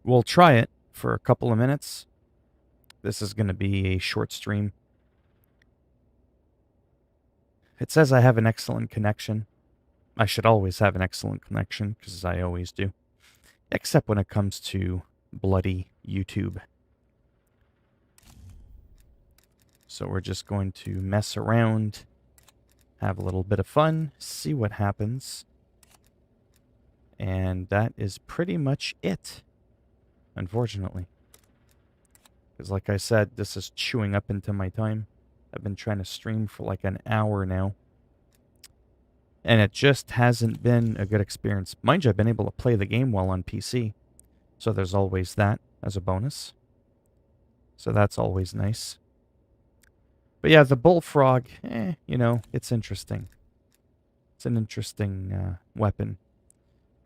we'll try it for a couple of minutes. This is going to be a short stream. It says I have an excellent connection. I should always have an excellent connection, because I always do. Except when it comes to bloody YouTube. So we're just going to mess around, have a little bit of fun, see what happens. And that is pretty much it, unfortunately. Because like I said, this is chewing up into my time. I've been trying to stream for like an hour now. And it just hasn't been a good experience. Mind you, I've been able to play the game well on PC. So there's always that as a bonus. So that's always nice. But yeah, the bullfrog, you know, it's interesting. It's an interesting weapon.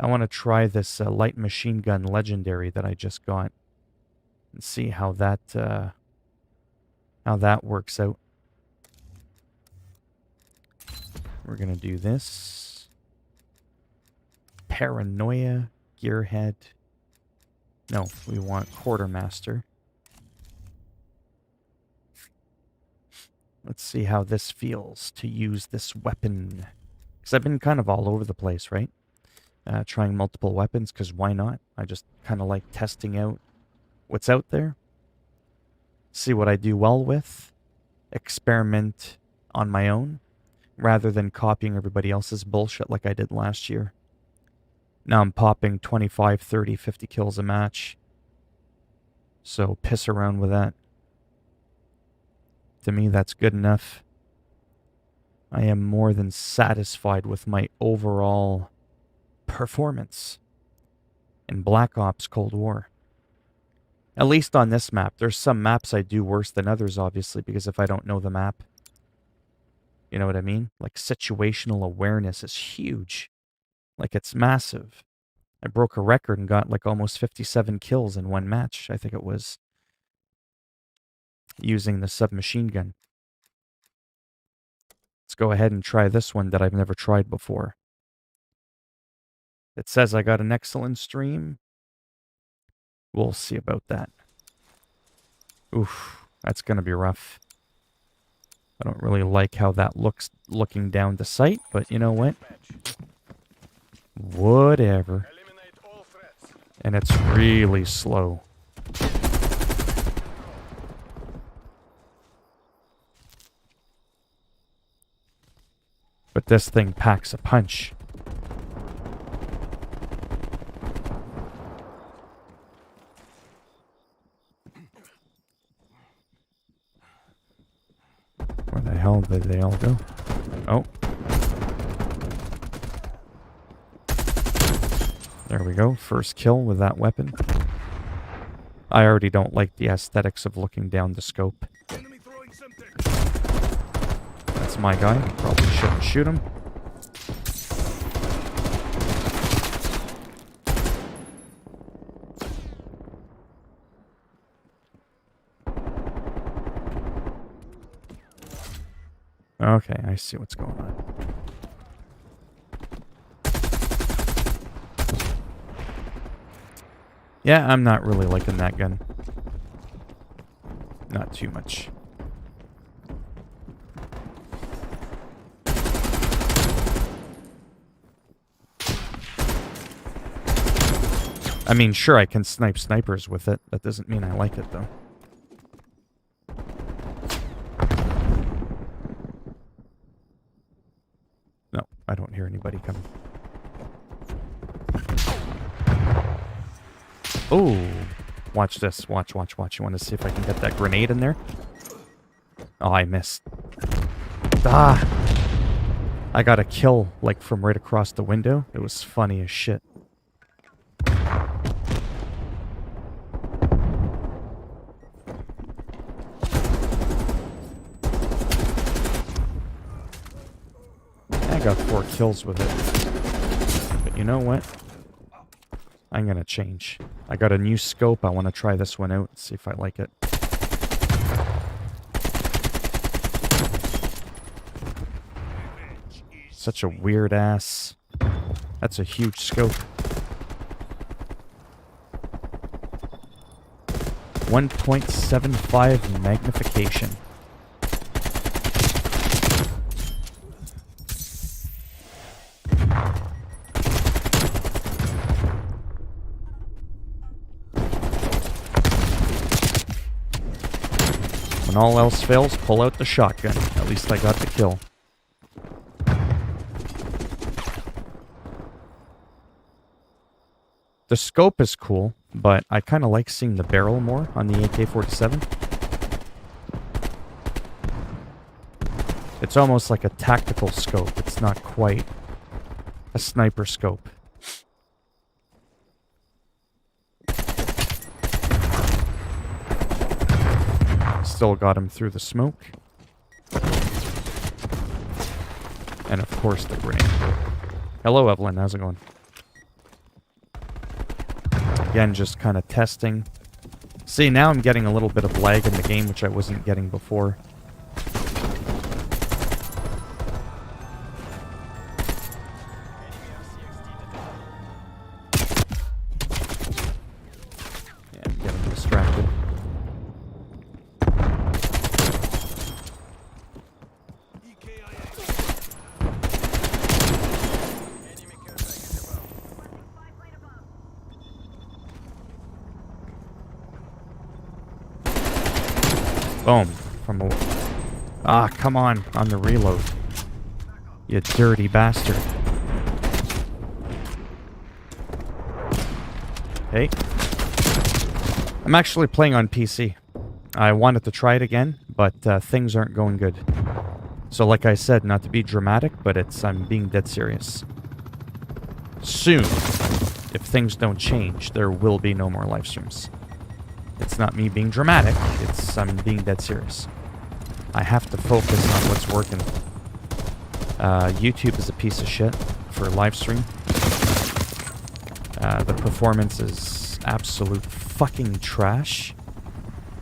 I want to try this light machine gun legendary that I just got. And see how that works out. We're going to do this. Paranoia, Gearhead. No, we want Quartermaster. Let's see how this feels to use this weapon. Because I've been kind of all over the place, right? Trying multiple weapons, because why not? I just kind of like testing out what's out there. See what I do well with. Experiment on my own, rather than copying everybody else's bullshit like I did last year. Now I'm popping 25, 30, 50 kills a match. So piss around with that. To me, that's good enough. I am more than satisfied with my overall performance in Black Ops Cold War. At least on this map. There's some maps I do worse than others, obviously, because if I don't know the map, you know what I mean? Like, situational awareness is huge. Like, it's massive. I broke a record and got, like, almost 57 kills in one match, I think it was, using the submachine gun. Let's go ahead and try this one that I've never tried before. It says I got an excellent stream. We'll see about that. Oof, that's going to be rough. I don't really like how that looks looking down the sight, but you know what? Whatever. And it's really slow. But this thing packs a punch. Where the hell did they all go? Oh. There we go. First kill with that weapon. I already don't like the aesthetics of looking down the scope. That's my guy. Probably shouldn't shoot him. Okay, I see what's going on. Yeah, I'm not really liking that gun. Not too much. I mean, sure, I can snipe snipers with it. That doesn't mean I like it, though. No, I don't hear anybody coming. Oh, watch this. Watch. You want to see if I can get that grenade in there? Oh, I missed. Ah! I got a kill, like, from right across the window. It was funny as shit. I got 4 kills with it. But you know what? I'm gonna change. I got a new scope. I want to try this one out and see if I like it. Such a weird ass. That's a huge scope. 1.75 magnification. When all else fails, pull out the shotgun. At least I got the kill. The scope is cool, but I kind of like seeing the barrel more on the AK-47. It's almost like a tactical scope. It's not quite a sniper scope. Still got him through the smoke. And of course the grenade. Hello Evelyn, how's it going? Again, just kind of testing. See, now I'm getting a little bit of lag in the game, which I wasn't getting before. Yeah, I'm getting distracted. Boom. From a... Ah, come on the reload. You dirty bastard. Hey. I'm actually playing on PC. I wanted to try it again, but things aren't going good. So like I said, not to be dramatic, but I'm being dead serious. Soon, if things don't change, there will be no more live streams. It's not me being dramatic, I'm being dead serious. I have to focus on what's working. YouTube is a piece of shit for live stream. The performance is absolute fucking trash.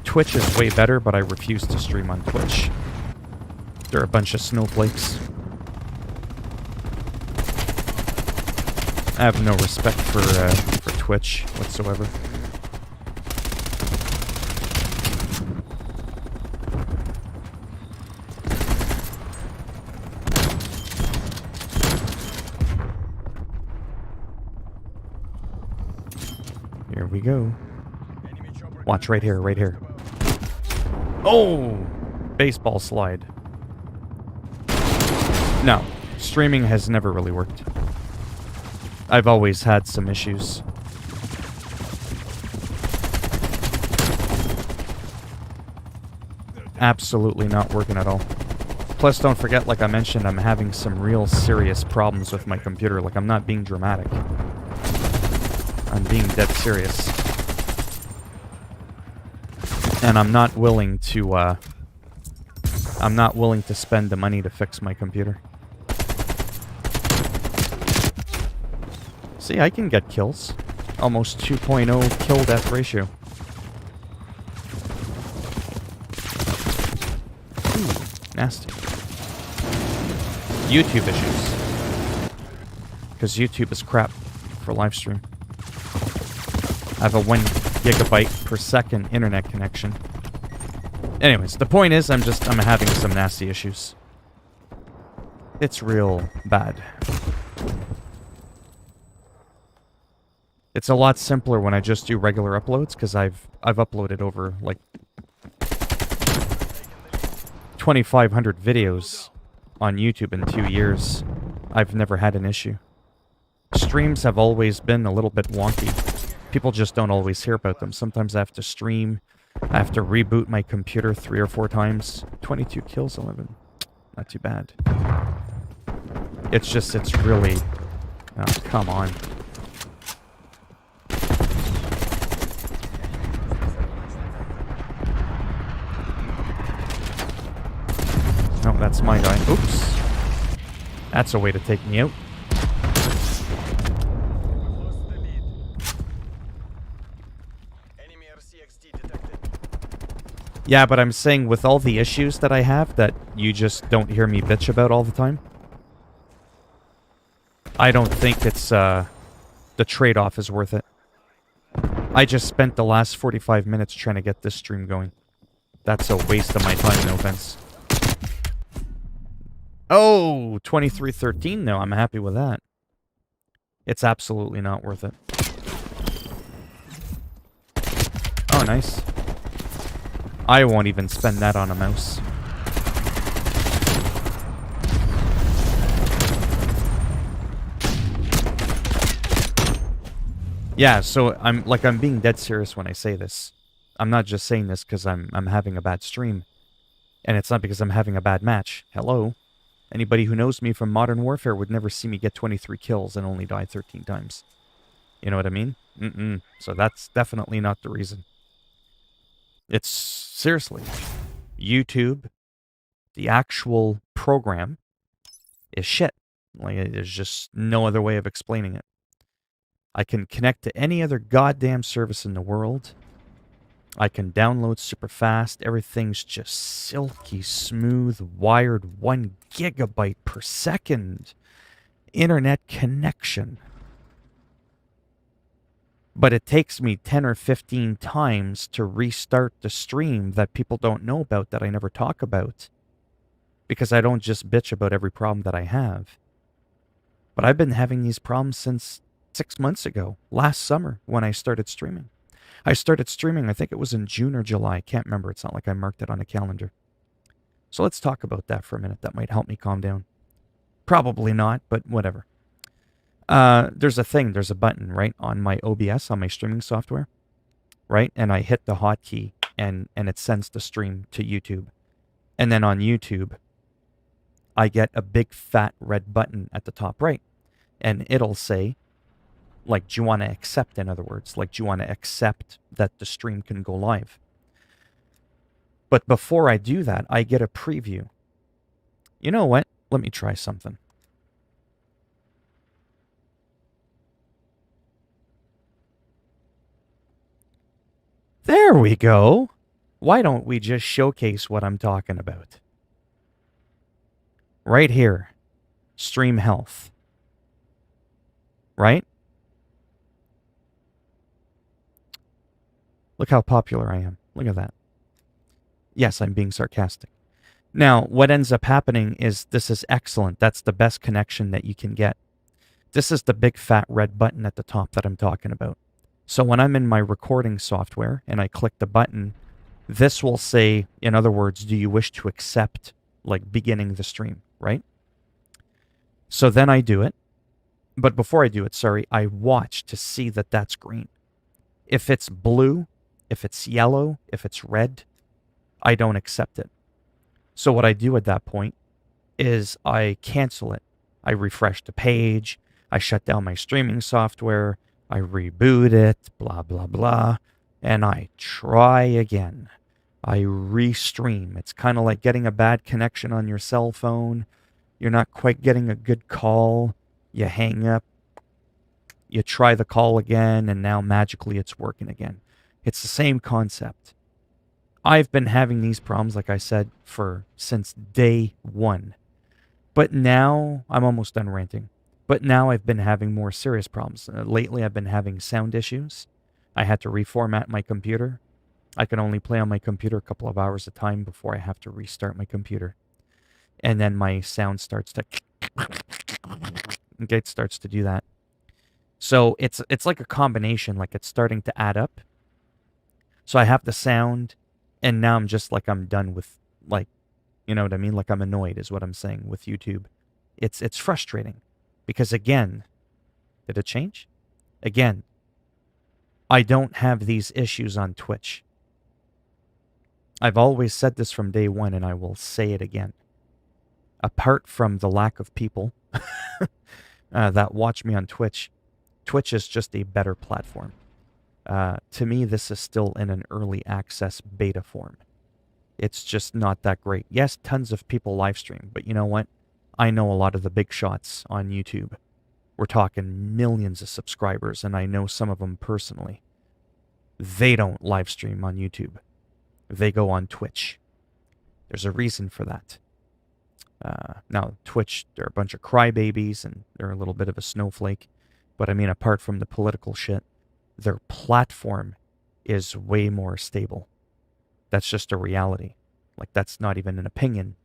Twitch is way better, but I refuse to stream on Twitch. They're a bunch of snowflakes. I have no respect for Twitch whatsoever. Here we go. Watch right here, right here. Oh! Baseball slide. No, streaming has never really worked. I've always had some issues. Absolutely not working at all. Plus, don't forget, like I mentioned, I'm having some real serious problems with my computer. Like, I'm not being dramatic. I'm being dead serious. And I'm not willing to spend the money to fix my computer. See, I can get kills. Almost 2.0 kill-death ratio. Ooh, nasty. YouTube issues. Because YouTube is crap for live stream. I have a 1 gigabyte per second internet connection. Anyways, the point is I'm having some nasty issues. It's real bad. It's a lot simpler when I just do regular uploads, because I've uploaded over like 2,500 videos on YouTube in 2 years. I've never had an issue. Streams have always been a little bit wonky. People just don't always hear about them. Sometimes I have to stream. I have to reboot my computer 3 or 4 times. 22 kills, 11. Not too bad. It's really... Oh, come on. No, that's my guy. Oops. That's a way to take me out. Yeah, but I'm saying with all the issues that I have that you just don't hear me bitch about all the time, I don't think it's, the trade-off is worth it. I just spent the last 45 minutes trying to get this stream going. That's a waste of my time, no offense. Oh, 2313 though. I'm happy with that. It's absolutely not worth it. Oh, nice. I won't even spend that on a mouse. Yeah, so I'm being dead serious when I say this. I'm not just saying this because I'm having a bad stream. And it's not because I'm having a bad match. Hello? Anybody who knows me from Modern Warfare would never see me get 23 kills and only die 13 times. You know what I mean? So that's definitely not the reason. It's seriously, YouTube, the actual program, is shit. Like, there's just no other way of explaining it. I can connect to any other goddamn service in the world. I can download super fast. Everything's just silky smooth, wired 1 gigabyte per second internet connection. But it takes me 10 or 15 times to restart the stream that people don't know about, that I never talk about. Because I don't just bitch about every problem that I have. But I've been having these problems since 6 months ago, last summer, when I started streaming. I started streaming, I think it was in June or July. I can't remember. It's not like I marked it on a calendar. So let's talk about that for a minute. That might help me calm down. Probably not, but whatever. There's a button, right, on my OBS, on my streaming software, right? And I hit the hotkey, and it sends the stream to YouTube. And then on YouTube, I get a big fat red button at the top right. And it'll say, like, do you want to accept, in other words? Like, do you want to accept that the stream can go live? But before I do that, I get a preview. You know what? Let me try something. There we go. Why don't we just showcase what I'm talking about? Right here. Stream health. Right? Look how popular I am. Look at that. Yes, I'm being sarcastic. Now, what ends up happening is this is excellent. That's the best connection that you can get. This is the big fat red button at the top that I'm talking about. So when I'm in my recording software and I click the button, this will say, in other words, do you wish to accept, like, beginning the stream, right? So then I do it. But before I do it, I watch to see that that's green. If it's blue, if it's yellow, if it's red, I don't accept it. So what I do at that point is I cancel it. I refresh the page. I shut down my streaming software. I reboot it, blah, blah, blah. And I try again. I restream. It's kind of like getting a bad connection on your cell phone. You're not quite getting a good call. You hang up. You try the call again, and now magically it's working again. It's the same concept. I've been having these problems, like I said, since day one. But now, I'm almost done ranting. But now I've been having more serious problems. Lately, I've been having sound issues. I had to reformat my computer. I can only play on my computer a couple of hours at a time before I have to restart my computer. And then my sound starts to... it starts to do that. So it's like a combination, like it's starting to add up. So I have the sound, and now I'm just like, I'm done with, like, you know what I mean? Like, I'm annoyed is what I'm saying with YouTube. It's frustrating. Because again, did it change? Again, I don't have these issues on Twitch. I've always said this from day one, and I will say it again. Apart from the lack of people that watch me on Twitch, Twitch is just a better platform. To me, this is still in an early access beta form. It's just not that great. Yes, tons of people live stream, but you know what? I know a lot of the big shots on YouTube. We're talking millions of subscribers, and I know some of them personally. They don't live stream on YouTube. They go on Twitch. There's a reason for that. Now, Twitch, they're a bunch of crybabies, and they're a little bit of a snowflake. But I mean, apart from the political shit, their platform is way more stable. That's just a reality. Like, that's not even an opinion.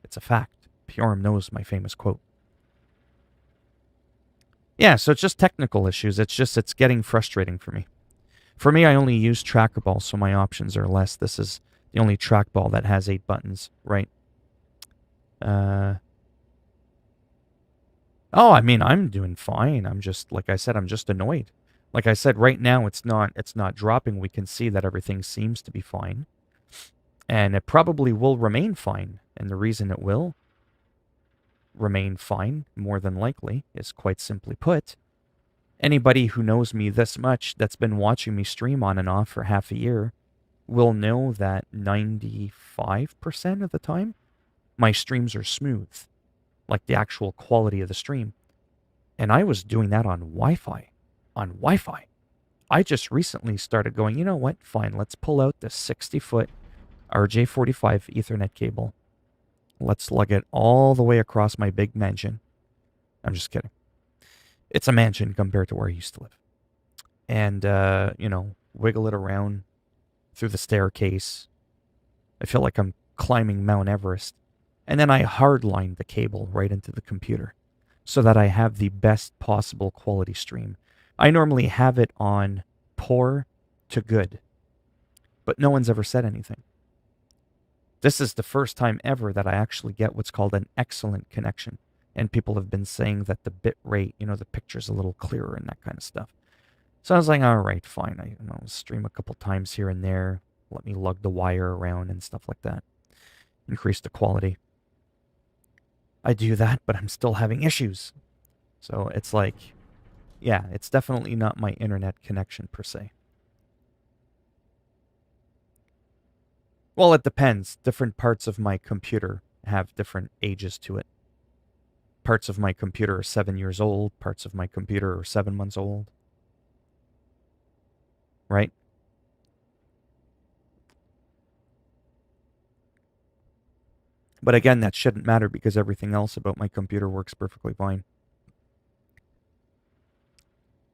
It's a fact. Piorum knows my famous quote. Yeah, so it's just technical issues. It's getting frustrating for me. For me, I only use trackball, so my options are less. This is the only trackball that has 8 buttons, right? Oh, I mean, I'm doing fine. I'm just, like I said, I'm just annoyed. Like I said, right now it's not dropping. We can see that everything seems to be fine. And it probably will remain fine. And the reason it will remain fine, more than likely, is quite simply put, anybody who knows me this much, that's been watching me stream on and off for half a year, will know that 95% of the time, my streams are smooth. Like the actual quality of the stream. And I was doing that on Wi-Fi. I just recently started going, you know what? Fine, let's pull out the 60-foot RJ45 Ethernet cable. Let's lug it all the way across my big mansion. I'm just kidding. It's a mansion compared to where I used to live. And, wiggle it around through the staircase. I feel like I'm climbing Mount Everest. And then I hardlined the cable right into the computer so that I have the best possible quality stream. I normally have it on poor to good, but no one's ever said anything. This is the first time ever that I actually get what's called an excellent connection. And people have been saying that the bit rate, the picture's a little clearer and that kind of stuff. So I was like, all right, fine. I stream a couple times here and there. Let me lug the wire around and stuff like that. Increase the quality. I do that, but I'm still having issues. So it's like, yeah, it's definitely not my internet connection per se. Well, it depends. Different parts of my computer have different ages to it. Parts of my computer are 7 years old. Parts of my computer are 7 months old. Right? But again, that shouldn't matter because everything else about my computer works perfectly fine.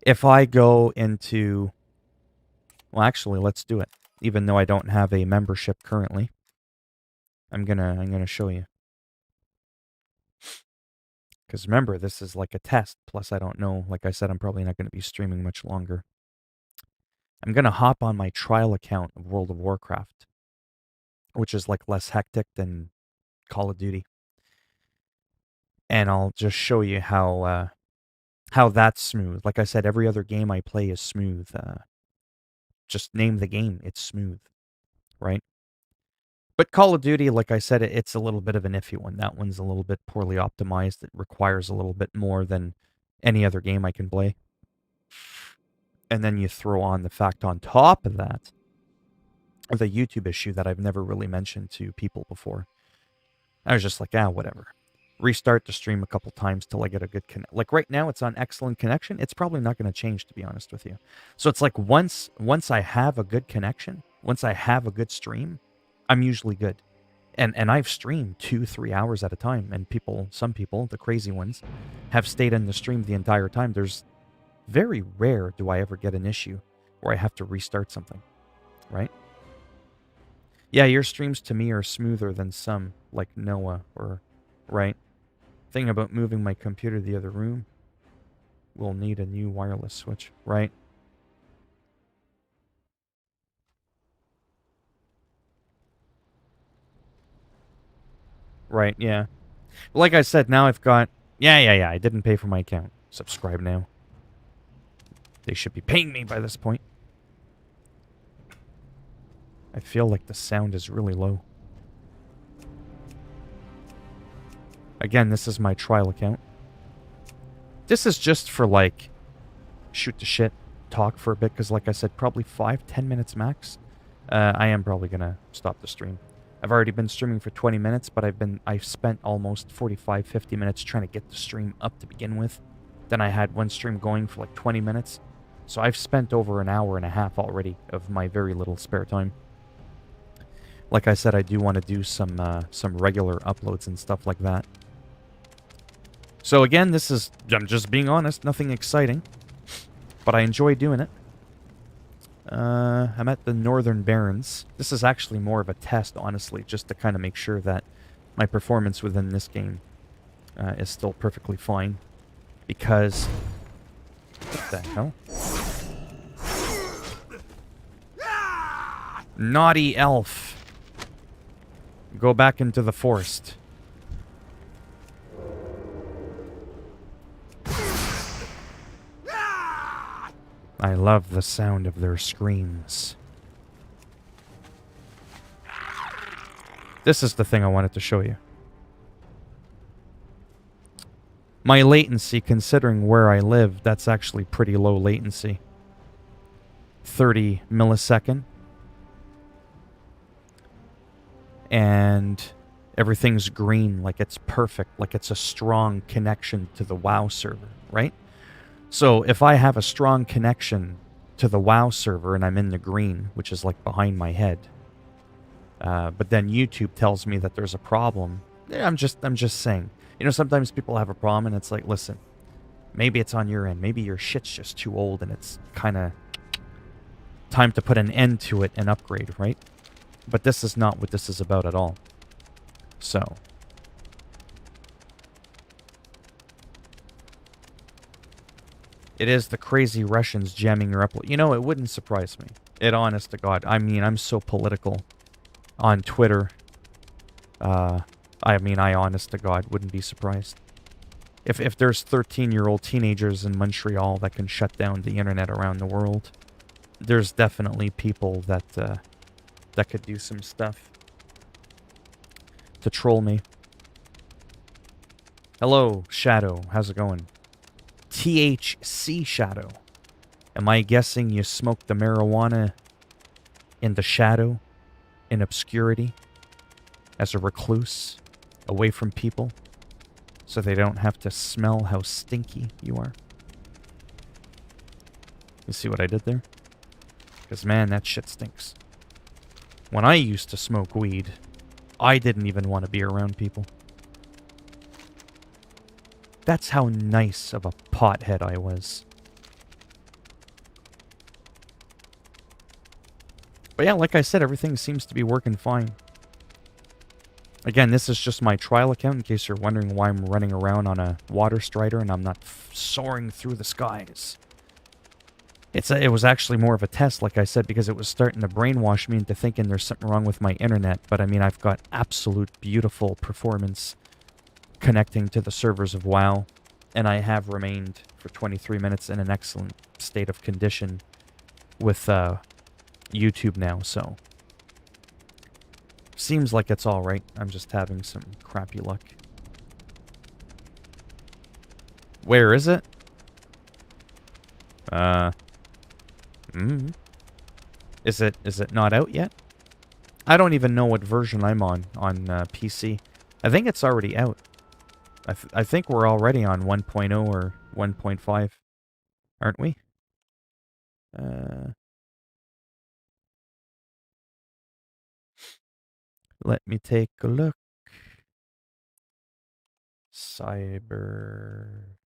If I go into... Well, actually, let's do it. Even though I don't have a membership currently. I'm gonna show you. Because remember, this is like a test. Plus, I don't know. Like I said, I'm probably not going to be streaming much longer. I'm going to hop on my trial account of World of Warcraft, which is like less hectic than Call of Duty. And I'll just show you how that's smooth. Like I said, every other game I play is smooth. Just name the game. It's smooth, right? But Call of Duty, like I said, it's a little bit of an iffy one. That one's a little bit poorly optimized. It requires a little bit more than any other game I can play. And then you throw on the fact on top of that, the YouTube issue that I've never really mentioned to people before. I was just like, whatever. Restart the stream a couple times till I get a good connection. Like right now, it's on excellent connection. It's probably not going to change, to be honest with you. So it's like once I have a good connection, once I have a good stream, I'm usually good. And I've streamed 2-3 hours at a time. And some people, the crazy ones, have stayed in the stream the entire time. There's very rare do I ever get an issue where I have to restart something, right? Yeah, your streams to me are smoother than some, like Noah, or, right? Thing about moving my computer to the other room, we'll need a new wireless switch, right? Right, yeah. Like I said, now I've got... Yeah, I didn't pay for my account. Subscribe now. They should be paying me by this point. I feel like the sound is really low. Again, this is my trial account. This is just for, like, shoot the shit, talk for a bit, because like I said, probably 5-10 minutes max. I am probably going to stop the stream. I've already been streaming for 20 minutes, but I've spent almost 45-50 minutes trying to get the stream up to begin with. Then I had one stream going for like 20 minutes. So I've spent over an hour and a half already of my very little spare time. Like I said, I do want to do some regular uploads and stuff like that. So again, I'm just being honest, nothing exciting. But I enjoy doing it. I'm at the Northern Barrens. This is actually more of a test, honestly, just to kind of make sure that my performance within this game is still perfectly fine. Because... What the hell? Naughty elf. Go back into the forest. I love the sound of their screams. This is the thing I wanted to show you. My latency, considering where I live, that's actually pretty low latency. 30 millisecond. And everything's green, like it's perfect, like it's a strong connection to the WoW server, right? So if I have a strong connection to the WoW server and I'm in the green, which is like behind my head, but then YouTube tells me that there's a problem, I'm just saying. You know, sometimes people have a problem and it's like, listen, maybe it's on your end. Maybe your shit's just too old and it's kind of time to put an end to it and upgrade, right? But this is not what this is about at all. So... It is the crazy Russians jamming your upload. You know, it wouldn't surprise me. It, honest to God. I mean, I'm so political on Twitter. I mean, I, honest to God, wouldn't be surprised. If there's 13-year-old teenagers in Montreal that can shut down the internet around the world, there's definitely people that that could do some stuff to troll me. Hello, Shadow. How's it going? THC Shadow. Am I guessing you smoked the marijuana in the shadow, in obscurity, as a recluse, away from people, so they don't have to smell how stinky you are? You see what I did there? Because, man, that shit stinks. When I used to smoke weed, I didn't even want to be around people. That's how nice of a pothead I was. But yeah, like I said, everything seems to be working fine. Again, this is just my trial account, in case you're wondering why I'm running around on a water strider and I'm not soaring through the skies. It was actually more of a test, like I said, because it was starting to brainwash me into thinking there's something wrong with my internet. But I mean, I've got absolute beautiful performance connecting to the servers of WoW, and I have remained for 23 minutes in an excellent state of condition with YouTube now, so seems like it's all right. I'm just having some crappy luck. Where is it? Is it not out yet? I don't even know what version I'm on PC. I think it's already out. I think we're already on 1.0 or 1.5, aren't we? Let me take a look. Cyber.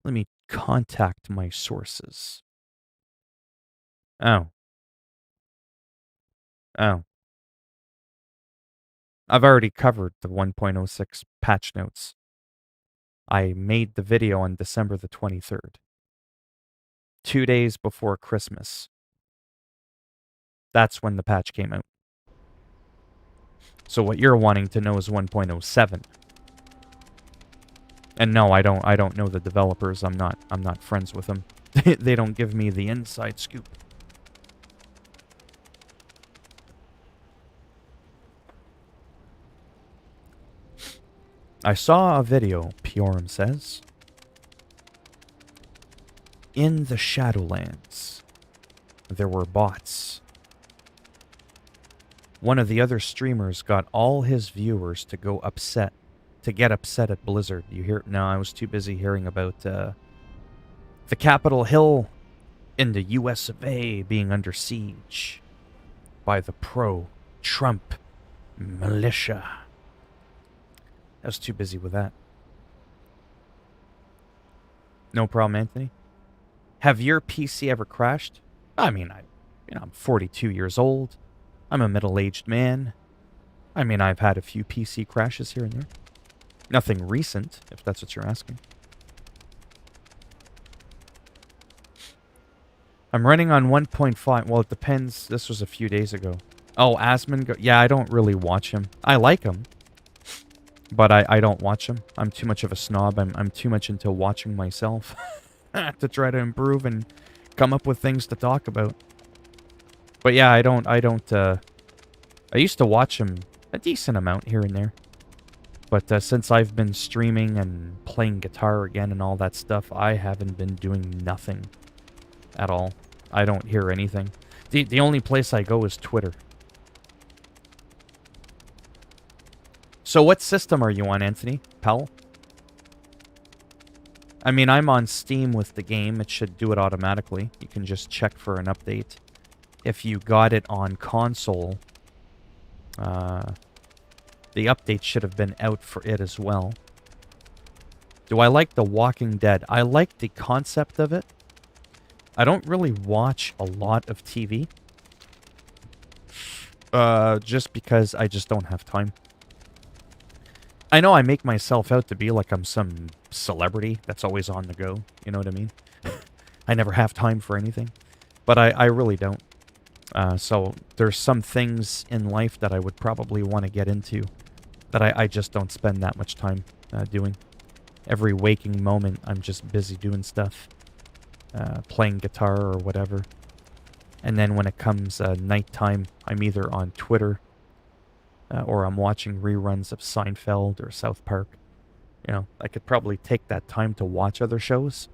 Let me contact my sources. Oh. Oh. I've already covered the 1.06 patch notes. I made the video on December the 23rd. 2 days before Christmas. That's when the patch came out. So what you're wanting to know is 1.07. And no, I don't know the developers. I'm not friends with them. They don't give me the inside scoop. I saw a video, Piorum says. In the Shadowlands, there were bots. One of the other streamers got all his viewers to get upset at Blizzard. You hear? No, I was too busy hearing about the Capitol Hill in the US of A being under siege by the pro-Trump militia. I was too busy with that. No problem, Anthony. Have your PC ever crashed? I mean, You know, I'm 42 years old. I'm a middle-aged man. I mean, I've had a few PC crashes here and there. Nothing recent, if that's what you're asking. I'm running on 1.5. Well, it depends. This was a few days ago. Oh, Asmongold. Yeah, I don't really watch him. I like him, but I don't watch him. I'm too much of a snob. I'm too much into watching myself to try to improve and come up with things to talk about. But yeah, I used to watch him a decent amount here and there. But since I've been streaming and playing guitar again and all that stuff, I haven't been doing nothing at all. I don't hear anything. The only place I go is Twitter. So what system are you on, Anthony? PAL? I mean, I'm on Steam with the game. It should do it automatically. You can just check for an update. If you got it on console, the update should have been out for it as well. Do I like The Walking Dead? I like the concept of it. I don't really watch a lot of TV. Just because I just don't have time. I know I make myself out to be like I'm some celebrity that's always on the go. You know what I mean? I never have time for anything. But I really don't. So there's some things in life that I would probably want to get into that I just don't spend that much time doing. Every waking moment, I'm just busy doing stuff. Playing guitar or whatever. And then when it comes nighttime, I'm either on Twitter or I'm watching reruns of Seinfeld or South Park. You know, I could probably take that time to watch other shows,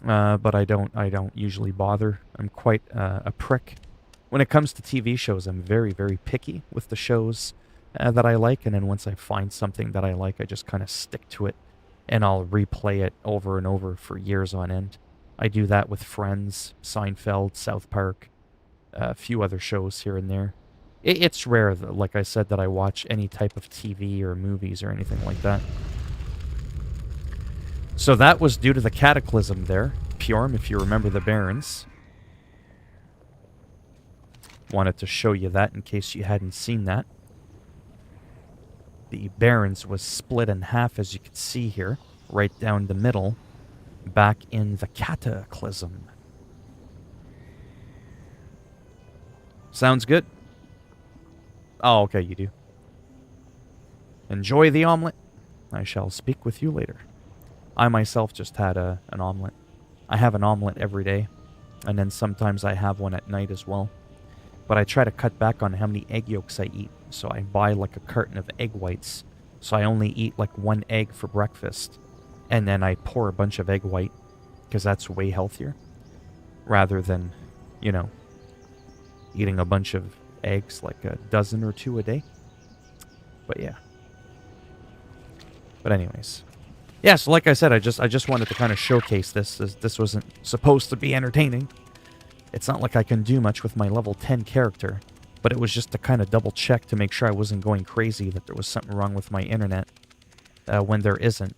but I don't usually bother. I'm quite a prick. When it comes to TV shows, I'm very, very picky with the shows that I like, and then once I find something that I like, I just kind of stick to it, and I'll replay it over and over for years on end. I do that with Friends, Seinfeld, South Park, a few other shows here and there. It's rare, like I said, that I watch any type of TV or movies or anything like that. So that was due to the cataclysm there. Purm, if you remember the Barons. Wanted to show you that in case you hadn't seen that. The Barons was split in half, as you can see here, right down the middle, back in the cataclysm. Sounds good? Oh, okay, you do. Enjoy the omelet. I shall speak with you later. I myself just had an omelet. I have an omelet every day, and then sometimes I have one at night as well. But I try to cut back on how many egg yolks I eat, so I buy like a carton of egg whites. So I only eat like one egg for breakfast, and then I pour a bunch of egg white, because that's way healthier, rather than, you know, eating a bunch of eggs, like a dozen or two a day. But yeah. But anyways. Yeah, so like I said, I just wanted to kind of showcase this. This wasn't supposed to be entertaining. It's not like I can do much with my level 10 character, but it was just to kind of double check to make sure I wasn't going crazy, that there was something wrong with my internet, when there isn't.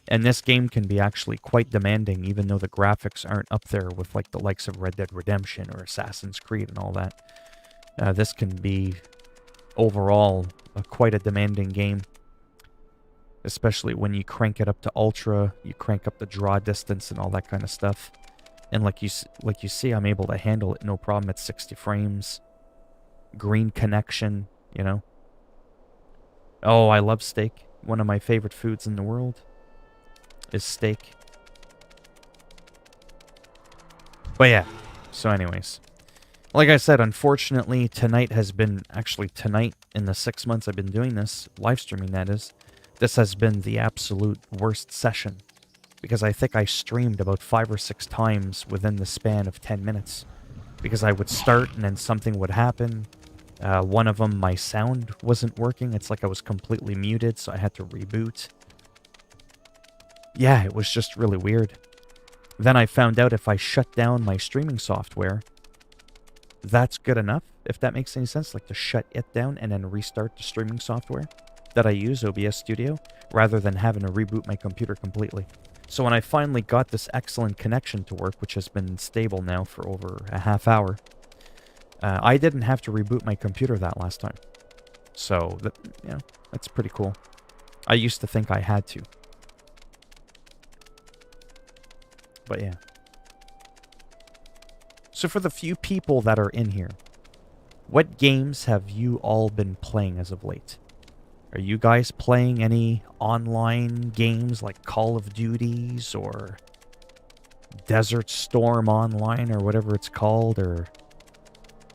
And this game can be actually quite demanding, even though the graphics aren't up there with like the likes of Red Dead Redemption or Assassin's Creed and all that. This can be, overall, quite a demanding game. Especially when you crank it up to ultra, you crank up the draw distance and all that kind of stuff. And like you see, I'm able to handle it no problem at 60 frames. Green connection, you know. Oh, I love steak. One of my favorite foods in the world is steak. But yeah, so anyways. Like I said, unfortunately, tonight has been, actually tonight in the 6 months I've been doing this, live streaming that is, this has been the absolute worst session. Because I think I streamed about 5 or 6 times within the span of 10 minutes. Because I would start and then something would happen. One of them, my sound wasn't working. It's like I was completely muted, so I had to reboot. Yeah, it was just really weird. Then I found out if I shut down my streaming software, that's good enough, if that makes any sense. Like to shut it down and then restart the streaming software that I use, OBS Studio, rather than having to reboot my computer completely. So when I finally got this excellent connection to work, which has been stable now for over a half hour, I didn't have to reboot my computer that last time. So, that's pretty cool. I used to think I had to. But yeah. So for the few people that are in here, what games have you all been playing as of late? Are you guys playing any online games like Call of Duties or Desert Storm Online or whatever it's called, or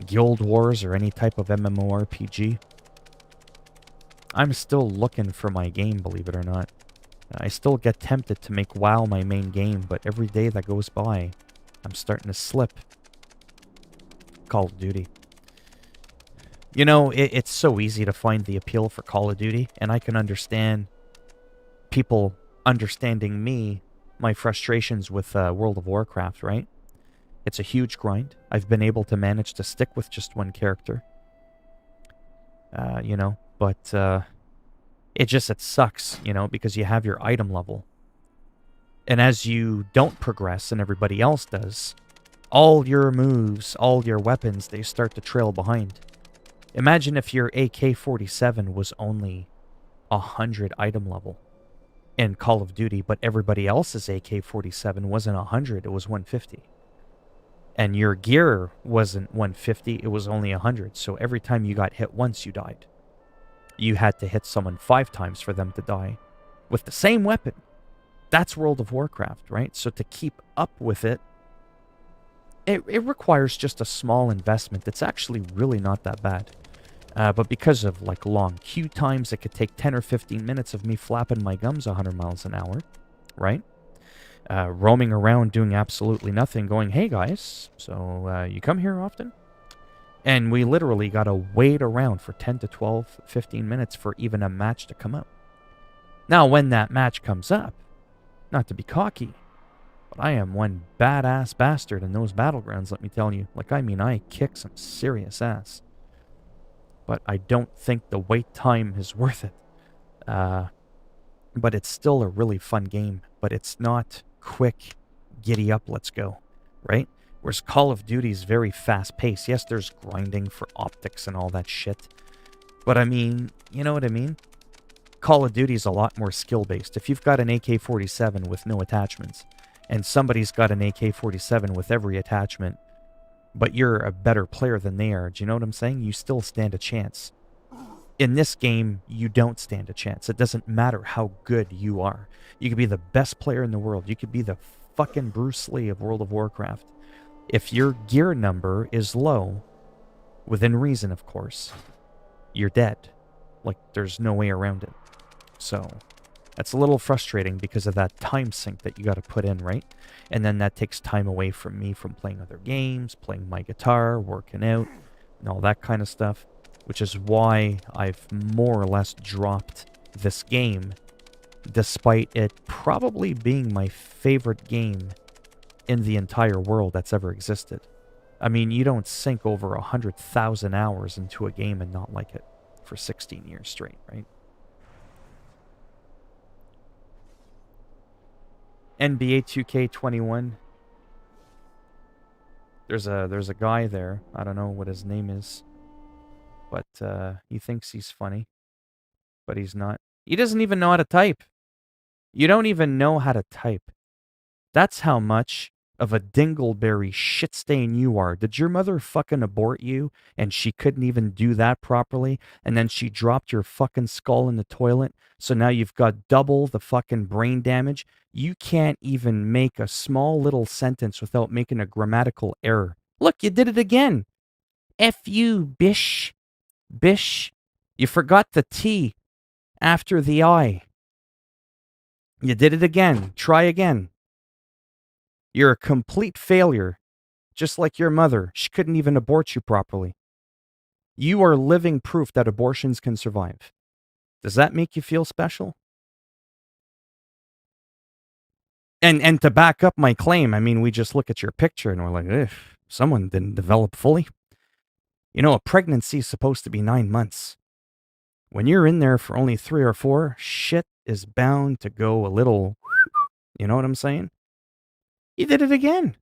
Guild Wars or any type of MMORPG? I'm still looking for my game, believe it or not. I still get tempted to make WoW my main game, but every day that goes by, I'm starting to slip. Call of Duty. You know, it's so easy to find the appeal for Call of Duty, and I can understand people understanding me, my frustrations with World of Warcraft, right? It's a huge grind. I've been able to manage to stick with just one character. But it sucks, because you have your item level. And as you don't progress and everybody else does, all your moves, all your weapons, they start to trail behind. Imagine if your AK-47 was only 100 item level in Call of Duty, but everybody else's AK-47 wasn't 100, it was 150. And your gear wasn't 150, it was only 100. So every time you got hit once, you died. You had to hit someone 5 times for them to die with the same weapon. That's World of Warcraft, right? So to keep up with it requires just a small investment. It's actually really not that bad. But because of long queue times, it could take 10 or 15 minutes of me flapping my gums 100 miles an hour, right? Roaming around doing absolutely nothing, going, hey guys, so you come here often? And we literally got to wait around for 10 to 12, 15 minutes for even a match to come up. Now, when that match comes up, not to be cocky, but I am one badass bastard in those battlegrounds, let me tell you. I kick some serious ass. But I don't think the wait time is worth it. But it's still a really fun game. But it's not quick, giddy up, let's go, right? Whereas Call of Duty is very fast-paced. Yes, there's grinding for optics and all that shit. But I mean, you know what I mean? Call of Duty is a lot more skill-based. If you've got an AK-47 with no attachments, and somebody's got an AK-47 with every attachment, but you're a better player than they are, do you know what I'm saying? You still stand a chance. In this game, you don't stand a chance. It doesn't matter how good you are. You could be the best player in the world. You could be the fucking Bruce Lee of World of Warcraft. If your gear number is low, within reason, of course, you're dead. There's no way around it. So, that's a little frustrating because of that time sink that you got to put in, right? And then that takes time away from me from playing other games, playing my guitar, working out, and all that kind of stuff, which is why I've more or less dropped this game, despite it probably being my favorite game in the entire world that's ever existed. I mean, you don't sink over 100,000 hours into a game and not like it for 16 years straight, right? NBA 2K21. There's a guy there. I don't know what his name is, but he thinks he's funny, but he's not. He doesn't even know how to type. You don't even know how to type. That's how much of a dingleberry shit stain you are. Did your mother fucking abort you and she couldn't even do that properly, and then she dropped your fucking skull in the toilet, so now you've got double the fucking brain damage? You can't even make a small little sentence without making a grammatical error. Look, you did it again. F you, bish. Bish. You forgot the T after the I. You did it again. Try again. You're a complete failure. Just like your mother. She couldn't even abort you properly. You are living proof that abortions can survive. Does that make you feel special? And to back up my claim, I mean, we just look at your picture and we're like, ugh, someone didn't develop fully. You know, a pregnancy is supposed to be 9 months. When you're in there for only 3 or 4, shit is bound to go a little You know what I'm saying? You did it again.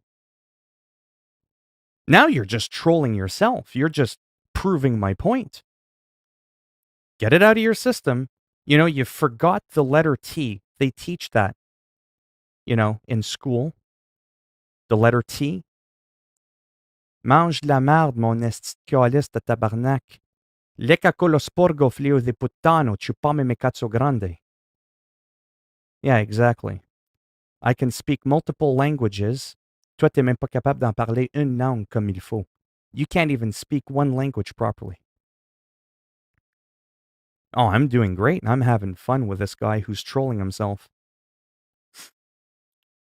Now you're just trolling yourself. You're just proving my point. Get it out of your system. You know, you forgot the letter T. They teach that, you know, in school. The letter T. Mange de la merde, mon esti de calice de tabarnak. Leca lo sporgo flio de puttano, chupame me cazzo grande. Yeah, exactly. I can speak multiple languages. Toi, t'es même pas capable d'en parler une langue comme il faut. You can't even speak one language properly. Oh, I'm doing great. I'm having fun with this guy who's trolling himself.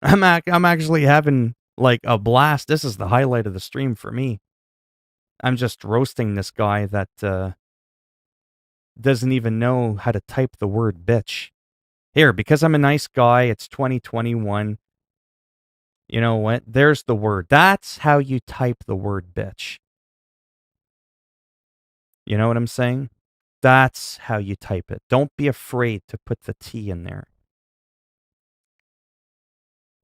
I'm actually having like a blast. This is the highlight of the stream for me. I'm just roasting this guy that doesn't even know how to type the word bitch. Here, because I'm a nice guy, it's 2021. You know what? There's the word. That's how you type the word bitch. You know what I'm saying? That's how you type it. Don't be afraid to put the T in there.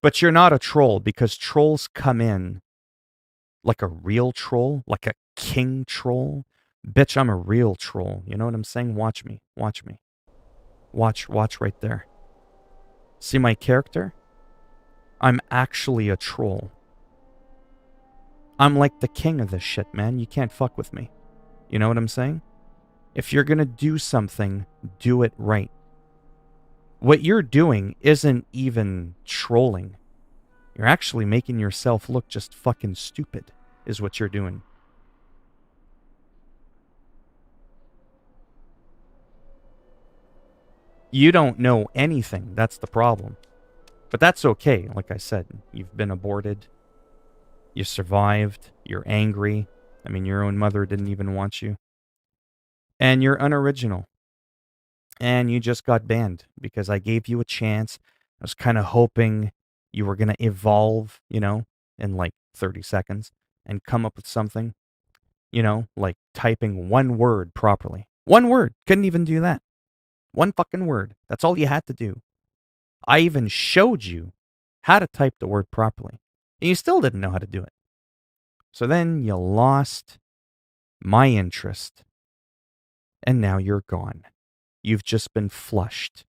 But you're not a troll because trolls come in like a real troll, like a king troll. Bitch, I'm a real troll. You know what I'm saying? Watch me. Watch me. Watch right there. See my character? I'm actually a troll. I'm like the king of this shit, man. You can't fuck with me. You know what I'm saying? If you're gonna do something, do it right. What you're doing isn't even trolling. You're actually making yourself look just fucking stupid, is what you're doing. You don't know anything. That's the problem. But that's okay. Like I said, you've been aborted. You survived. You're angry. I mean, your own mother didn't even want you. And you're unoriginal. And you just got banned because I gave you a chance. I was kind of hoping you were going to evolve, you know, in like 30 seconds and come up with something, you know, like typing one word properly. One word. Couldn't even do that. One fucking word. That's all you had to do. I even showed you how to type the word properly. And you still didn't know how to do it. So then you lost my interest. And now you're gone. You've just been flushed.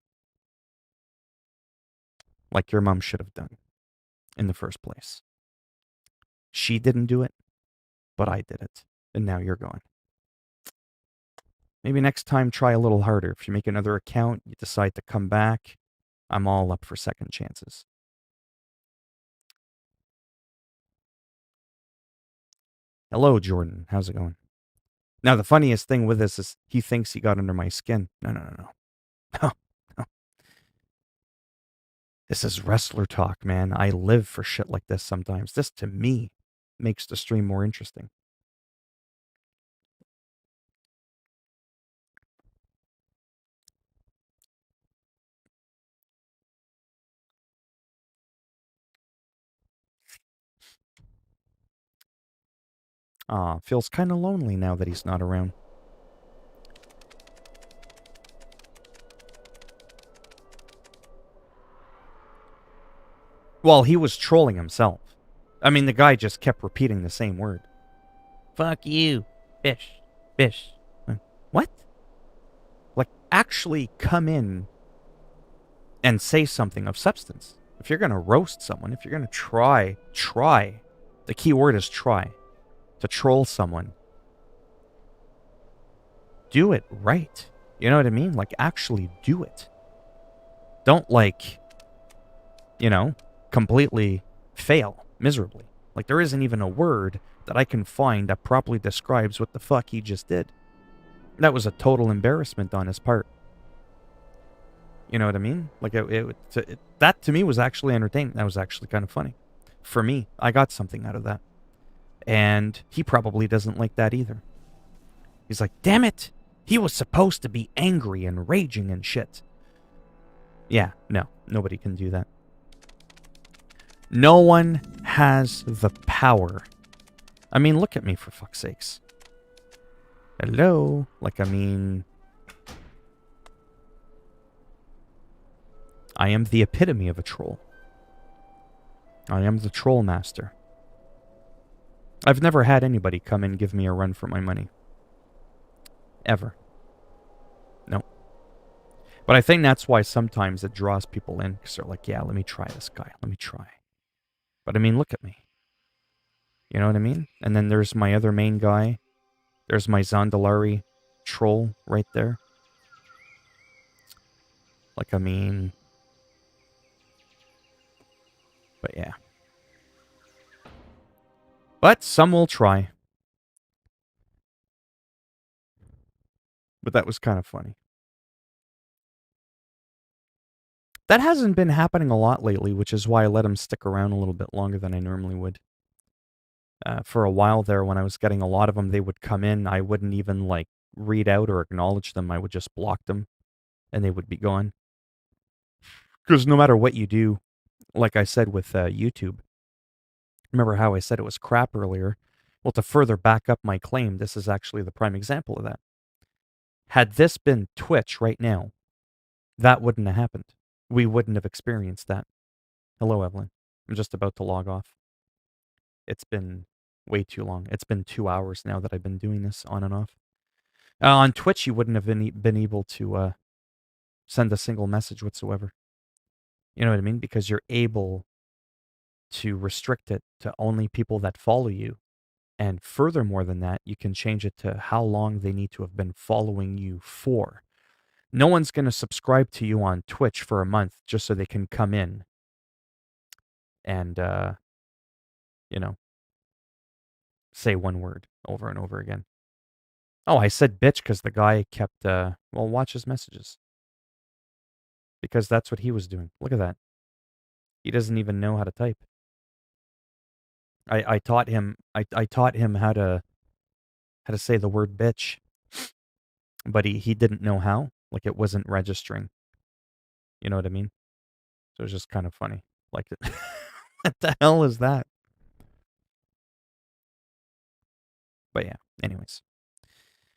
Like your mom should have done in the first place. She didn't do it, but I did it. And now you're gone. Maybe next time try a little harder. If you make another account, you decide to come back, I'm all up for second chances. Hello, Jordan. How's it going? Now, the funniest thing with this is he thinks he got under my skin. No. No. This is wrestler talk, man. I live for shit like this sometimes. This, to me, makes the stream more interesting. Feels kind of lonely now that he's not around. Well, he was trolling himself. I mean, the guy just kept repeating the same word. Fuck you, fish, fish. What? Like, actually come in and say something of substance. If you're going to roast someone, if you're going to try, the key word is try, to troll someone, do it right. You know what I mean? Like, actually do it. Don't, like, you know, completely fail miserably. Like, there isn't even a word that I can find that properly describes what the fuck he just did. That was a total embarrassment on his part. You know what I mean? Like, that to me was actually entertaining. That was actually kind of funny. For me, I got something out of that. And he probably doesn't like that either. He's like, damn it! He was supposed to be angry and raging and shit. Yeah, no, nobody can do that. No one has the power. I mean, look at me, for fuck's sakes. Hello? Like, I mean, I am the epitome of a troll. I am the troll master. I've never had anybody come and give me a run for my money. Ever. No. But I think that's why sometimes it draws people in, because they're like, yeah, let me try this guy. Let me try. But I mean, look at me. You know what I mean? And then there's my other main guy. There's my Zandalari troll right there. Like, I mean... But yeah. But some will try. But that was kind of funny. That hasn't been happening a lot lately, which is why I let him stick around a little bit longer than I normally would. For a while there, when I was getting a lot of them, they would come in. I wouldn't even, like, read out or acknowledge them. I would just block them, and they would be gone. Because no matter what you do, like I said with YouTube, remember how I said it was crap earlier? Well, to further back up my claim, this is actually the prime example of that. Had this been Twitch right now, that wouldn't have happened. We wouldn't have experienced that. Hello, Evelyn. I'm just about to log off. It's been way too long. It's been 2 hours now that I've been doing this on and off. On Twitch, you wouldn't have been able to send a single message whatsoever. You know what I mean? Because you're able to restrict it to only people that follow you. And furthermore than that, you can change it to how long they need to have been following you for. No one's going to subscribe to you on Twitch for a month just so they can come in and, you know, say one word over and over again. Oh, I said bitch because the guy kept, well, watch his messages. Because that's what he was doing. Look at that. He doesn't even know how to type. I taught him I taught him how to say the word bitch, but he didn't know how. Like it wasn't registering. You know what I mean? So it was just kind of funny. Like what the hell is that? But yeah, anyways.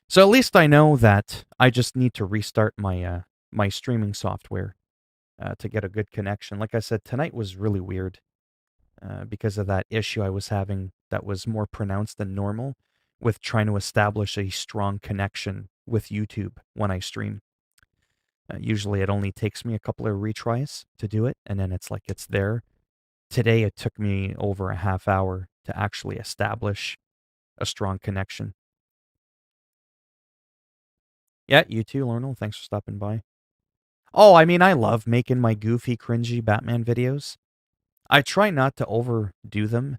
So at least I know that I just need to restart my my streaming software to get a good connection. Like I said, tonight was really weird because of that issue I was having that was more pronounced than normal with trying to establish a strong connection with YouTube when I stream. Usually it only takes me a couple of retries to do it, and then it's like it's there. Today it took me over a half hour to actually establish a strong connection. Yeah, you too, Lornal. Thanks for stopping by. Oh, I mean, I love making my goofy, cringy Batman videos. I try not to overdo them.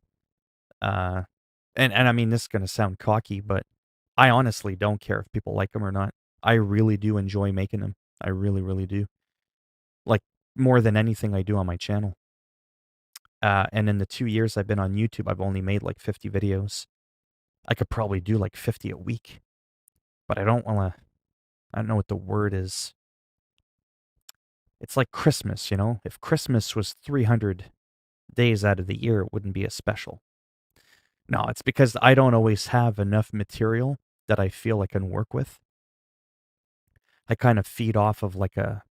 Uh, and I mean, this is going to sound cocky, but I honestly don't care if people like them or not. I really do enjoy making them. I really, really do. Like, more than anything I do on my channel. And in the 2 years I've been on YouTube, I've only made like 50 videos. I could probably do like 50 a week, but I don't want to, I don't know what the word is. It's like Christmas, you know? If Christmas was 300 days out of the year, it wouldn't be as special. No, it's because I don't always have enough material that I feel I can work with. I kind of feed off of like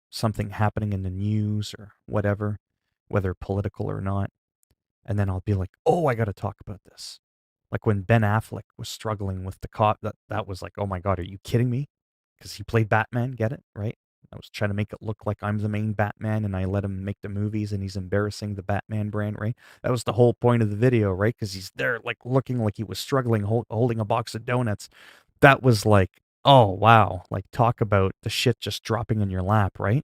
something happening in the news or whatever, whether political or not. And then I'll be like, oh, I got to talk about this. Like when Ben Affleck was struggling with the cop, that was like, oh my God, are you kidding me? Because he played Batman, get it? Right? I was trying to make it look like I'm the main Batman and I let him make the movies and he's embarrassing the Batman brand, right? That was the whole point of the video, right? Because he's there like looking like he was struggling, holding a box of donuts. That was like, oh, wow. Like talk about the shit just dropping in your lap, right?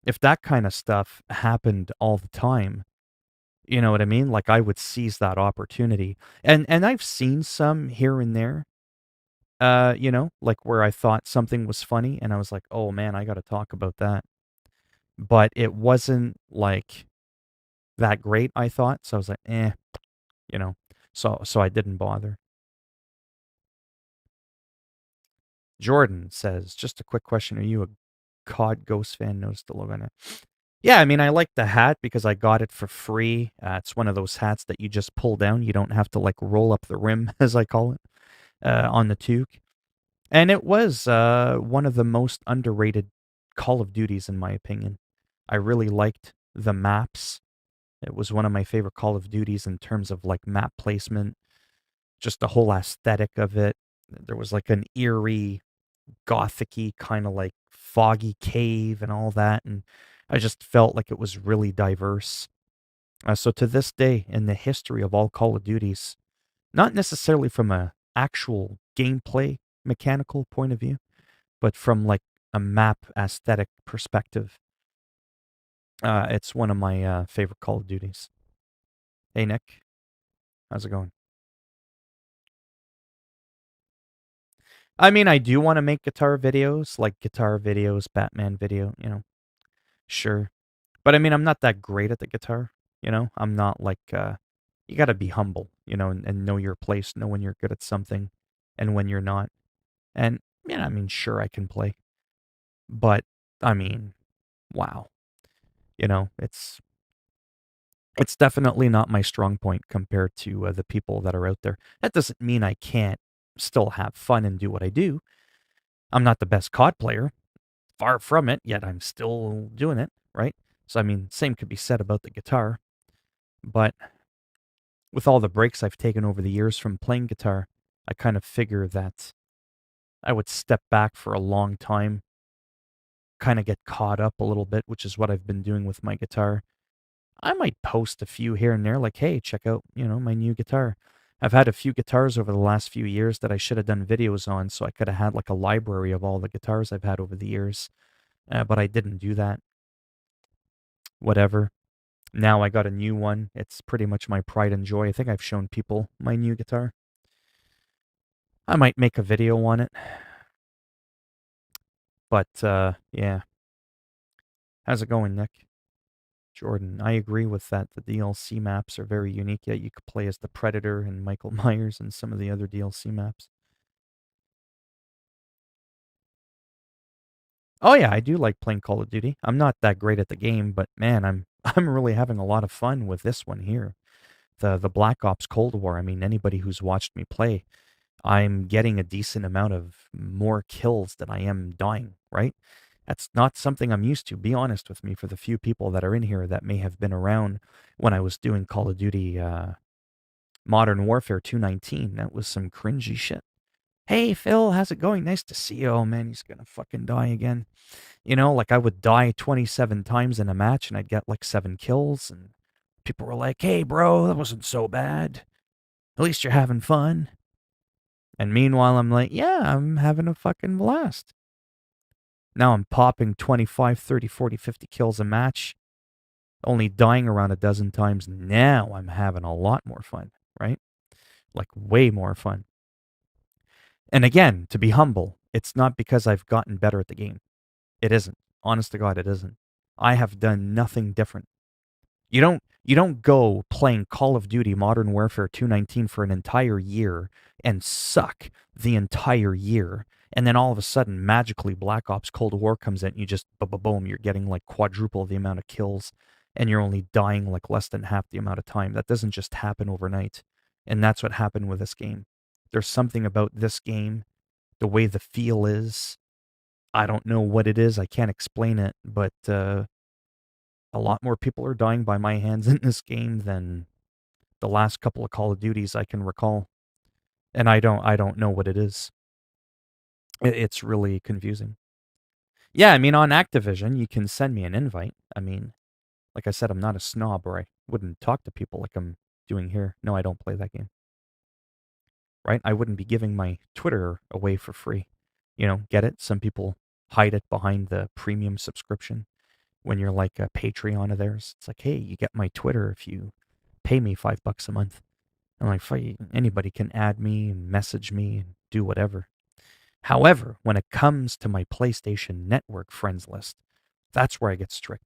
If that kind of stuff happened all the time, you know what I mean? Like I would seize that opportunity. And I've seen some here and there, you know, like where I thought something was funny and I was like, "Oh man, I got to talk about that." But it wasn't like that great, I thought. So I was like, "Eh," you know. So I didn't bother. Jordan says, "Just a quick question, are you a COD Ghost fan?" Notice the logo on it. Yeah, I mean, I like the hat because I got it for free. It's one of those hats that you just pull down. You don't have to like roll up the rim, as I call it, on the toque. And it was one of the most underrated Call of Duties, in my opinion. I really liked the maps. It was one of my favorite Call of Duties in terms of like map placement, just the whole aesthetic of it. There was like an eerie, gothicy kind of like foggy cave and all that, and I just felt like it was really diverse. So to this day, in the history of all Call of Duties, not necessarily from a actual gameplay mechanical point of view, but from like a map aesthetic perspective, it's one of my favorite Call of Duties. Hey Nick, how's it going? I mean, I do want to make guitar videos, like guitar videos, Batman video, sure. But I mean, I'm not that great at the guitar. I'm not like, you got to be humble, and know your place, know when you're good at something and when you're not. And, yeah, I mean, sure, I can play. But, I mean, wow. It's definitely not my strong point compared to the people that are out there. That doesn't mean I can't still have fun and do what I do. I'm not the best COD player, far from it, yet I'm still doing it, right? So, I mean, same could be said about the guitar. But with all the breaks I've taken over the years from playing guitar, I kind of figure that I would step back for a long time, kind of get caught up a little bit, which is what I've been doing with my guitar. I might post a few here and there, like, hey, check out, my new guitar. I've had a few guitars over the last few years that I should have done videos on, so I could have had like a library of all the guitars I've had over the years, but I didn't do that. Whatever. Now I got a new one. It's pretty much my pride and joy. I think I've shown people my new guitar. I might make a video on it, but yeah. How's it going, Nick? Jordan, I agree with that. The DLC maps are very unique, yet you could play as the Predator and Michael Myers and some of the other DLC maps. Oh yeah, I do like playing Call of Duty. I'm not that great at the game, but man, I'm really having a lot of fun with this one here. The Black Ops Cold War. I mean, anybody who's watched me play, I'm getting a decent amount of more kills than I am dying, right? That's not something I'm used to. Be honest with me, for the few people that are in here that may have been around when I was doing Call of Duty Modern Warfare 219. That was some cringy shit. Hey, Phil, how's it going? Nice to see you. Oh, man, he's going to fucking die again. Like I would die 27 times in a match and I'd get like 7 kills. And people were like, hey, bro, that wasn't so bad. At least you're having fun. And meanwhile, I'm like, yeah, I'm having a fucking blast. Now I'm popping 25, 30, 40, 50 kills a match, only dying around a dozen times. Now I'm having a lot more fun, right? Like way more fun. And again, to be humble, it's not because I've gotten better at the game. It isn't. Honest to God, it isn't. I have done nothing different. You don't go playing Call of Duty Modern Warfare 219 for an entire year and suck the entire year. And then all of a sudden, magically, Black Ops Cold War comes in and you just boom, you're getting like quadruple the amount of kills and you're only dying like less than half the amount of time. That doesn't just happen overnight. And that's what happened with this game. There's something about this game, the way the feel is. I don't know what it is. I can't explain it, but a lot more people are dying by my hands in this game than the last couple of Call of Duties I can recall. And I don't know what it is. It's really confusing. Yeah, I mean, on Activision, you can send me an invite. I mean, like I said, I'm not a snob, or I wouldn't talk to people like I'm doing here. No, I don't play that game. Right? I wouldn't be giving my Twitter away for free. Get it? Some people hide it behind the premium subscription when you're like a Patreon of theirs. It's like, hey, you get my Twitter if you pay me $5 a month. I'm like, anybody can add me and message me and do whatever. However, when it comes to my PlayStation Network friends list, that's where I get strict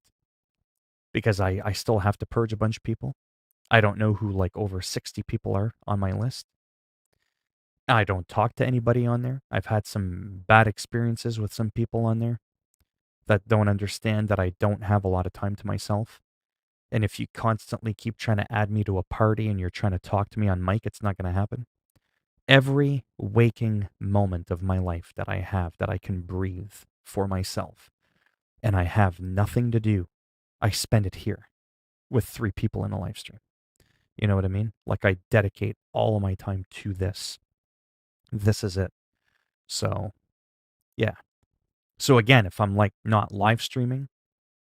because I still have to purge a bunch of people. I don't know who like over 60 people are on my list. I don't talk to anybody on there. I've had some bad experiences with some people on there that don't understand that I don't have a lot of time to myself. And if you constantly keep trying to add me to a party and you're trying to talk to me on mic, it's not going to happen. Every waking moment of my life that I have that I can breathe for myself and I have nothing to do, I spend it here. with 3 people in a live stream. You know what I mean? Like I dedicate all of my time to this. This is it. So, yeah. So again, if I'm like not live streaming,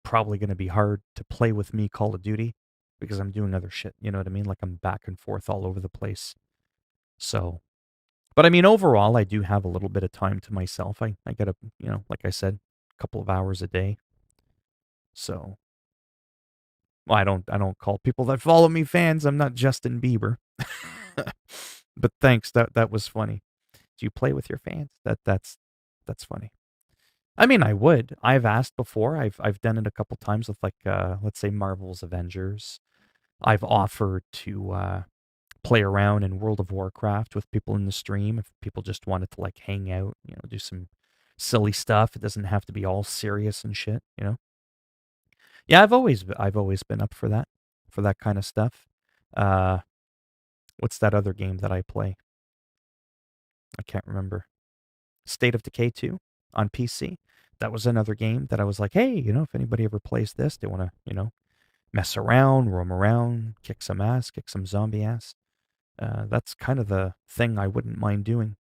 probably going to be hard to play with me Call of Duty because I'm doing other shit. You know what I mean? Like I'm back and forth all over the place. So, but I mean, overall, I do have a little bit of time to myself. I get like I said, a couple of hours a day. So, well, I don't call people that follow me fans. I'm not Justin Bieber. But thanks. That was funny. Do you play with your fans? That's funny. I mean, I would. I've asked before. I've done it a couple times with like let's say Marvel's Avengers. I've offered to play around in World of Warcraft with people in the stream if people just wanted to like hang out, do some silly stuff. It doesn't have to be all serious and shit. Yeah, I've always been up for that kind of stuff. Uh, what's that other game that I play? I can't remember. State of Decay 2 on PC. That was another game that I was like, hey, if anybody ever plays this, they want to, mess around, roam around, kick some ass, kick some zombie ass. That's kind of the thing I wouldn't mind doing.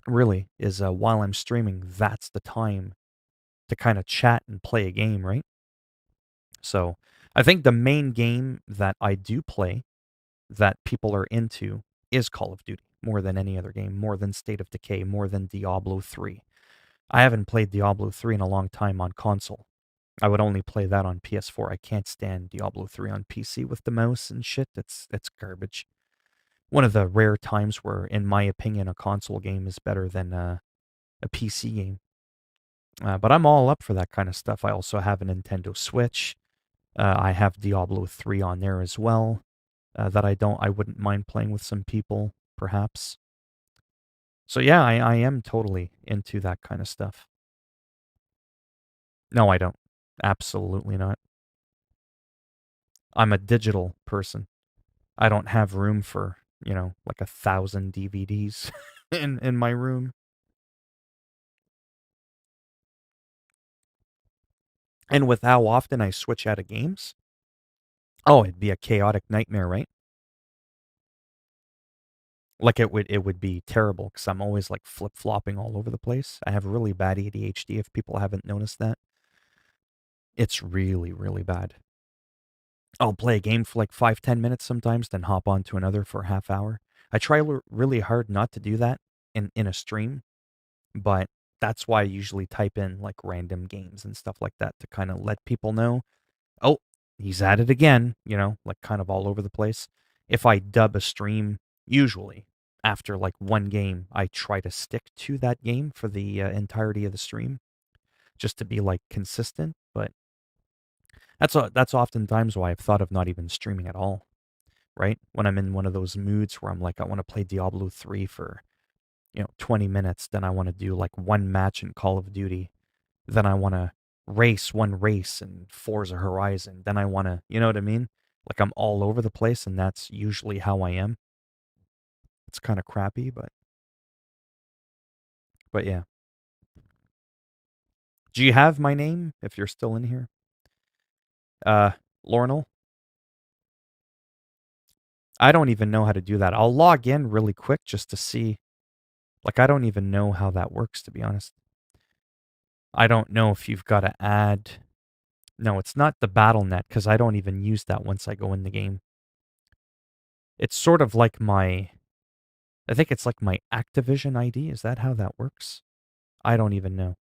Really, is while I'm streaming, that's the time to kind of chat and play a game, right? So I think the main game that I do play that people are into is Call of Duty more than any other game, more than State of Decay, more than Diablo 3. I haven't played Diablo 3 in a long time on console. I would only play that on PS4. I can't stand Diablo 3 on PC with the mouse and shit. It's garbage. One of the rare times where, in my opinion, a console game is better than a PC game. But I'm all up for that kind of stuff. I also have a Nintendo Switch. I have Diablo 3 on there as well. That I wouldn't mind playing with some people, perhaps. So yeah, I am totally into that kind of stuff. No, I don't. Absolutely not. I'm a digital person. I don't have room for, like 1,000 DVDs in my room. And with how often I switch out of games, oh, it'd be a chaotic nightmare, right? Like it would be terrible because I'm always like flip-flopping all over the place. I have really bad ADHD if people haven't noticed that. It's really, really bad. I'll play a game for like 5, 10 minutes sometimes, then hop on to another for a half hour. I try really hard not to do that in a stream, but that's why I usually type in like random games and stuff like that to kind of let people know, oh, he's at it again, like kind of all over the place. If I dub a stream, usually after like one game, I try to stick to that game for the entirety of the stream just to be like consistent. But that's oftentimes why I've thought of not even streaming at all, right? When I'm in one of those moods where I'm like, I want to play Diablo 3 for, 20 minutes, then I want to do like one match in Call of Duty, then I want to race one race in Forza Horizon, then I want to, you know what I mean? Like I'm all over the place, and that's usually how I am. It's kind of crappy, but yeah. Do you have my name if you're still in here? Uh, Lornal? I don't even know how to do that. I'll log in really quick just to see. Like, I don't even know how that works, to be honest. I don't know if you've got to add. No, it's not the BattleNet because I don't even use that once I go in the game. It's sort of like I think it's like my Activision ID. Is that how that works? I don't even know.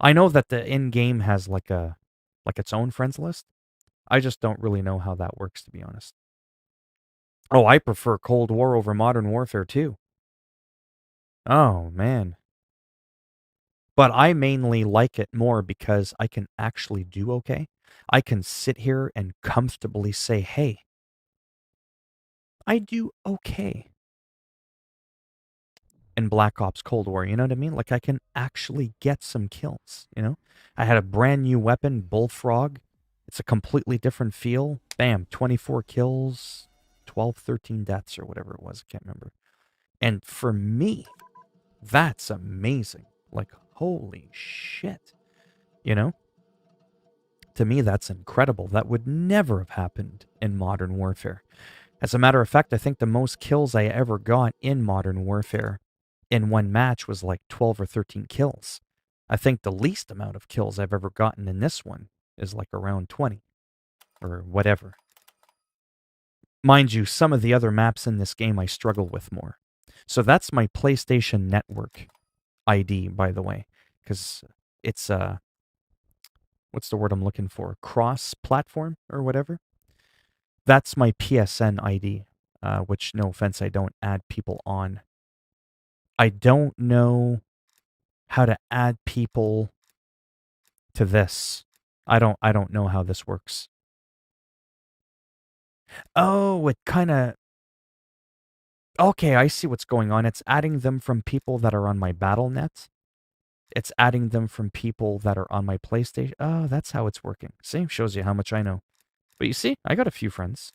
I know that the in-game has like its own friends list. I just don't really know how that works, to be honest. Oh, I prefer Cold War over Modern Warfare 2. Oh, man. But I mainly like it more because I can actually do okay. I can sit here and comfortably say, hey, I do okay in Black Ops Cold War. You know what I mean? Like I can actually get some kills. I had a brand new weapon, Bullfrog. It's a completely different feel. Bam, 24 kills, 12, 13 deaths or whatever it was. I can't remember. And for me, that's amazing. Like, holy shit. You know? To me, that's incredible. That would never have happened in Modern Warfare. As a matter of fact, I think the most kills I ever got in Modern Warfare in one match was like 12 or 13 kills. I think the least amount of kills I've ever gotten in this one is like around 20 or whatever. Mind you, some of the other maps in this game I struggle with more. So that's my PlayStation Network ID, by the way, because it's what's the word I'm looking for? Cross-platform or whatever. That's my PSN ID, which, no offense, I don't add people on. I don't know how to add people to this. I don't know how this works. Oh, it kind of. Okay, I see what's going on. It's adding them from people that are on my BattleNet. It's adding them from people that are on my PlayStation. Oh, that's how it's working. See, shows you how much I know. But you see, I got a few friends.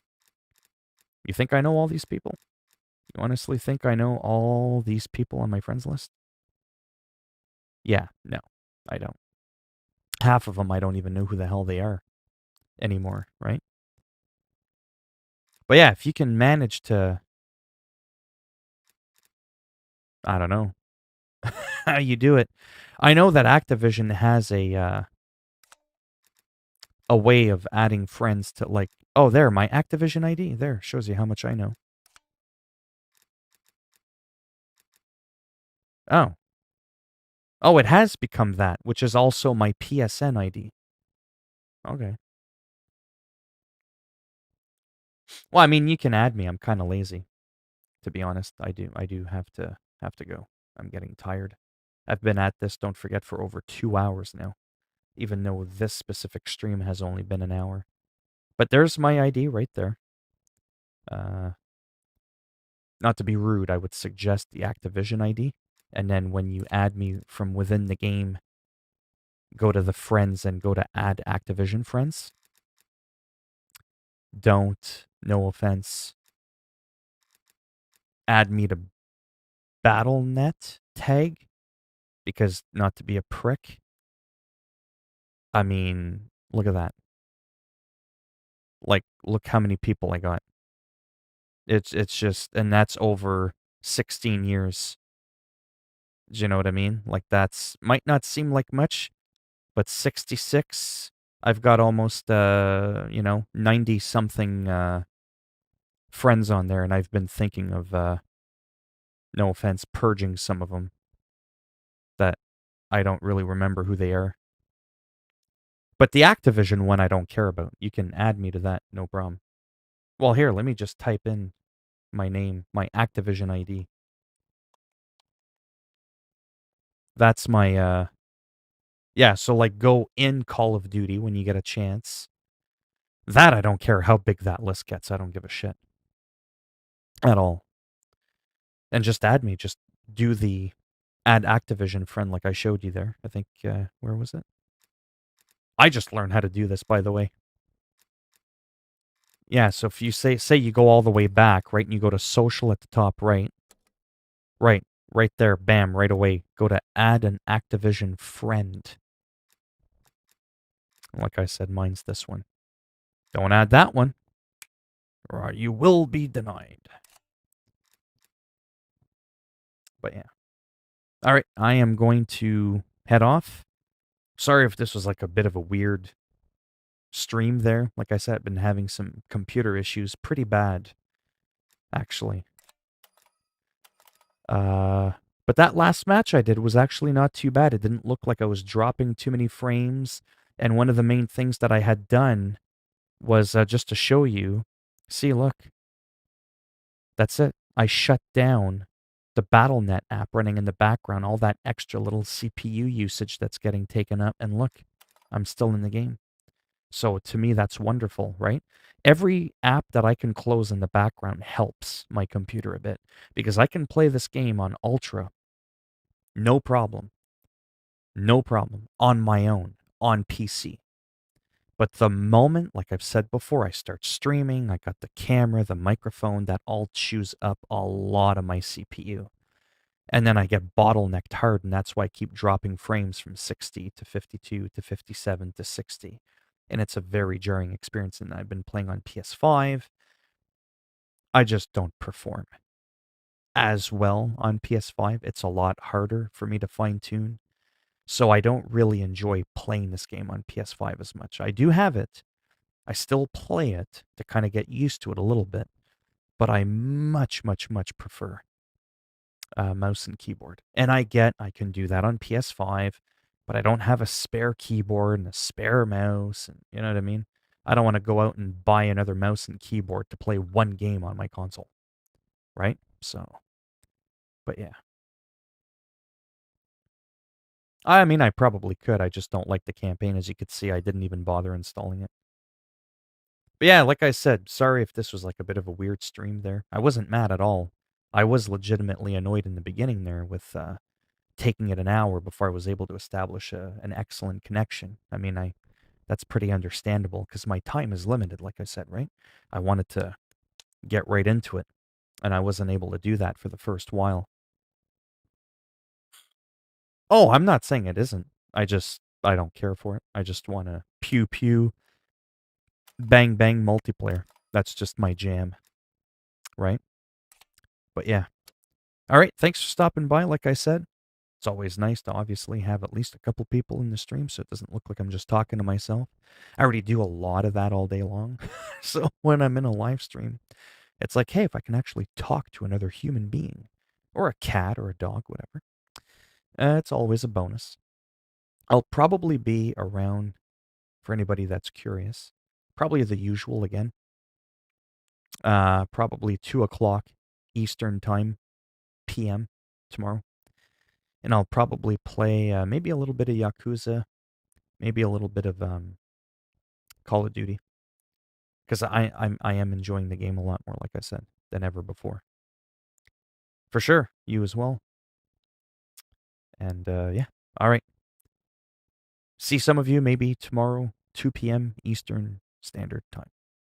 You think I know all these people? You honestly think I know all these people on my friends list? Yeah, no, I don't. Half of them I don't even know who the hell they are anymore, right? But yeah, if you can manage to, I don't know how you do it. I know that Activision has a way of adding friends to, like, oh, there, my Activision ID. There, shows you how much I know. Oh. Oh, it has become that, which is also my PSN ID. Okay. Well, I mean, you can add me. I'm kind of lazy, to be honest. I do have to go. I'm getting tired. I've been at this, don't forget, for over 2 hours now, even though this specific stream has only been an hour. But there's my ID right there. Not to be rude, I would suggest the Activision ID. And then when you add me from within the game, go to the friends and go to add Activision friends. Don't, no offense, add me to BattleNet tag, because not to be a prick. I mean, look at that. Like, look how many people I got. It's just, and that's over 16 years. Do you know what I mean? Like, that's might not seem like much, but 66, I've got almost 90 something friends on there, and I've been thinking of no offense, purging some of them that I don't really remember who they are. But the Activision one I don't care about. You can add me to that, no problem. Well, here, let me just type in my name, my Activision ID. That's my yeah, so like go in Call of Duty when you get a chance. That I don't care how big that list gets. I don't give a shit at all. And just add me. Just do the add Activision friend like I showed you there. I think where was it? I just learned how to do this, by the way. Yeah, so if you say you go all the way back, right, and you go to social at the top right, right there, bam, right away, go to add an Activision friend. Like I said, mine's this one. Don't add that one, or you will be denied. But yeah. All right, I am going to head off. Sorry if this was like a bit of a weird stream there. Like I said, I've been having some computer issues, pretty bad, actually. But that last match I did was actually not too bad. It didn't look like I was dropping too many frames. And one of the main things that I had done was just to show you. See, look. That's it. I shut down the BattleNet app running in the background, all that extra little CPU usage that's getting taken up. And look, I'm still in the game. So to me, that's wonderful, right? Every app that I can close in the background helps my computer a bit, because I can play this game on Ultra, no problem, on my own, on PC. But the moment, like I've said before, I start streaming, I got the camera, the microphone, that all chews up a lot of my CPU. And then I get bottlenecked hard, and that's why I keep dropping frames from 60 to 52 to 57 to 60. and it's a very jarring experience. And I've been playing on PS5. I just don't perform as well on PS5. It's a lot harder for me to fine tune. So I don't really enjoy playing this game on PS5 as much. I do have it. I still play it to kind of get used to it a little bit, but I much, much, much prefer mouse and keyboard. And I can do that on PS5, but I don't have a spare keyboard and a spare mouse. And you know what I mean? I don't want to go out and buy another mouse and keyboard to play one game on my console, right? So, but yeah. I mean, I probably could. I just don't like the campaign. As you could see, I didn't even bother installing it. But yeah, like I said, sorry if this was like a bit of a weird stream there. I wasn't mad at all. I was legitimately annoyed in the beginning there with taking it an hour before I was able to establish an excellent connection. I mean, that's pretty understandable because my time is limited, like I said, right? I wanted to get right into it, and I wasn't able to do that for the first while. Oh, I'm not saying it isn't. I don't care for it. I just want to pew pew, bang bang multiplayer. That's just my jam, right? But yeah. All right, thanks for stopping by. Like I said, it's always nice to obviously have at least a couple people in the stream so it doesn't look like I'm just talking to myself. I already do a lot of that all day long. So when I'm in a live stream, it's like, hey, if I can actually talk to another human being or a cat or a dog, whatever, it's always a bonus. I'll probably be around for anybody that's curious. Probably the usual again. Probably 2 o'clock Eastern Time, PM tomorrow. And I'll probably play maybe a little bit of Yakuza, maybe a little bit of Call of Duty, because I am enjoying the game a lot more, like I said, than ever before. For sure, you as well. And yeah, all right. See some of you maybe tomorrow, 2 p.m. Eastern Standard Time.